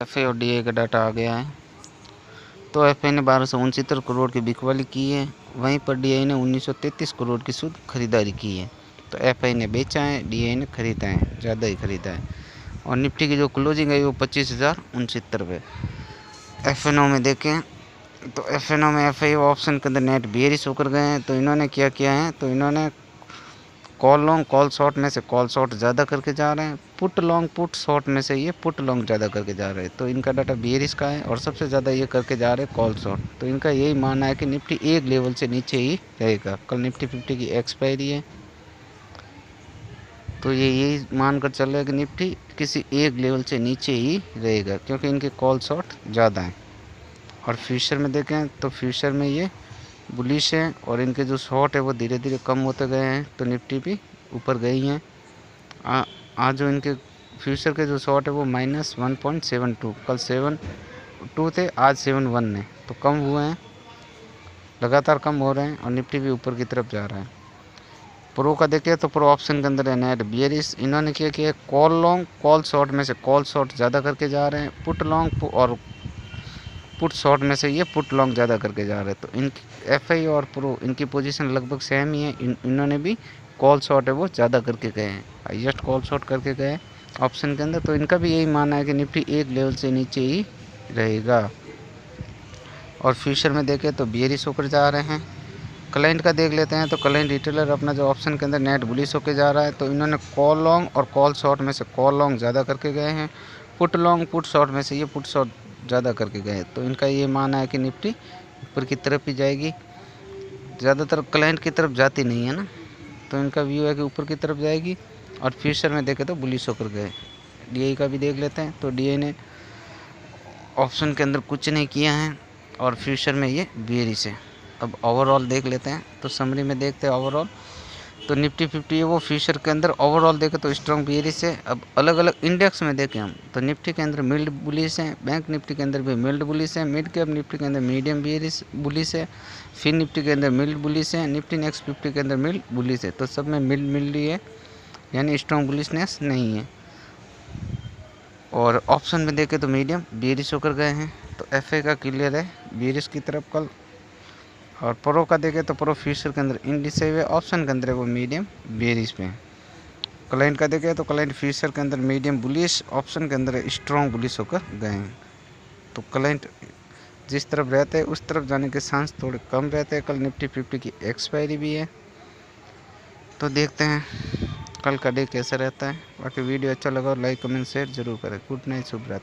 FA और DA का data आ गया है। तो एफए ने 1269 करोड़ की बिकवाली की है, वहीं पर डीआई ने 1933 करोड़ की शुद्ध खरीदारी की है। तो एफआई ने बेचा है, डीआई ने खरीदा है, ज़्यादा ही खरीदा है। और निफ्टी की जो क्लोजिंग है वो 25,069 पे। एफएनओ में देखें तो एफएनओ में एफआई ऑप्शन के अंदर नेट बेयरिश होकर गए हैं। तो इन्होंने क्या किया है, तो इन्होंने कॉल लॉन्ग कॉल शॉर्ट में से कॉल शॉर्ट ज़्यादा करके जा रहे हैं, पुट लॉन्ग पुट शॉर्ट में से ये पुट लॉन्ग ज़्यादा करके जा रहे हैं। तो इनका डाटा बेयरिश का है और सबसे ज़्यादा ये करके जा रहे हैं कॉल शॉर्ट। तो इनका यही मानना है कि निफ्टी एक लेवल से नीचे ही रहेगा। कल निफ्टी 50 की एक्सपायरी है, तो ये यही मान कर चल रहा है कि निफ्टी किसी एक लेवल से नीचे ही रहेगा, क्योंकि इनके कॉल शॉर्ट ज़्यादा हैं। और फ्यूचर में देखें तो फ्यूचर में ये बुलिश है और इनके जो शॉर्ट है वो धीरे धीरे कम होते गए हैं। तो निफ्टी भी ऊपर गई हैं। आज जो इनके फ्यूचर के जो शॉर्ट है वो -1.72, कल 7.2 थे, आज 7.1 है। तो कम हुए हैं, लगातार कम हो रहे हैं और निफ्टी भी ऊपर की तरफ जा रहा है। प्रो का देखिए तो प्रो ऑप्शन के अंदर है नेट बियरिश। इन्होंने क्या किया, कॉल लॉन्ग कॉल शॉर्ट में से कॉल शॉर्ट ज़्यादा करके जा रहे हैं, पुट लॉन्ग और पुट शॉर्ट में से ये पुट लॉन्ग ज़्यादा करके जा रहे हैं। तो इनकी एफआई और प्रो इनकी पोजीशन लगभग सेम ही है। इन्होंने भी कॉल शॉर्ट है वो ज़्यादा करके गए हैं, हाईएस्ट कॉल शॉर्ट करके गए ऑप्शन के अंदर। तो इनका भी यही मानना है कि निफ्टी एक लेवल से नीचे ही रहेगा। और फ्यूचर में देखें तो बियरिश होकर जा रहे हैं। क्लाइंट का देख लेते हैं तो क्लाइंट रिटेलर अपना जो ऑप्शन के अंदर नेट बुलिश होकर जा रहा है। तो इन्होंने कॉल लॉन्ग और कॉल शॉर्ट में से कॉल लॉन्ग ज़्यादा करके गए हैं, पुट लॉन्ग पुट शॉर्ट में से ये पुट शॉर्ट ज़्यादा करके गए। तो इनका ये मानना है कि निफ्टी ऊपर की तरफ ही जाएगी, ज़्यादातर क्लाइंट की तरफ जाती नहीं है ना। तो इनका व्यू है कि ऊपर की तरफ जाएगी। और फ्यूचर में देखें तो बुलिश होकर गए। डीआई का भी देख लेते हैं तो डीआई ने ऑप्शन के अंदर कुछ नहीं किया है और फ्यूचर में ये बेयरिश है। अब ओवरऑल देख लेते हैं तो समरी में देखते हैं ओवरऑल। तो निफ्टी 50 है वो फ्यूचर के अंदर ओवरऑल देखें तो स्ट्रॉन्ग बेयरिश है। अब अलग अलग इंडेक्स में देखें हम तो निफ्टी के अंदर मिल्ड बुलिश है, बैंक निफ्टी के अंदर भी मिल्ड बुलिश है, मिड कैप निफ्टी के अंदर मीडियम बेयरिश बुलिश है, फिर निफ्टी के अंदर मिल्ड बुलिश है, निफ्टी नेक्स्ट 50 के अंदर मिल्ड बुलिश है। तो सब में मिल्ड ही है, यानी स्ट्रॉन्ग बुलिशनेस नहीं है। और ऑप्शन में देखें तो मीडियम बेयरिश होकर गए हैं। तो एफए का क्लियर है बेयरिश की तरफ कल। और प्रो का देखें तो प्रो फ्यूचर के अंदर इंडिसे हुए, ऑप्शन के अंदर वो मीडियम बेयरिश पे है। क्लाइंट का देखें तो क्लाइंट फ्यूचर के अंदर मीडियम बुलिश, ऑप्शन के अंदर स्ट्रॉन्ग बुलिश होकर गए हैं। तो क्लाइंट जिस तरफ रहते हैं उस तरफ जाने के चांस थोड़े कम रहते हैं। कल निफ्टी 50 की एक्सपायरी भी है, तो देखते हैं कल का डे कैसा रहता है। बाकी वीडियो अच्छा लगा और लाइक कमेंट शेयर जरूर करें। गुड नाइट, शुभ रात्रि।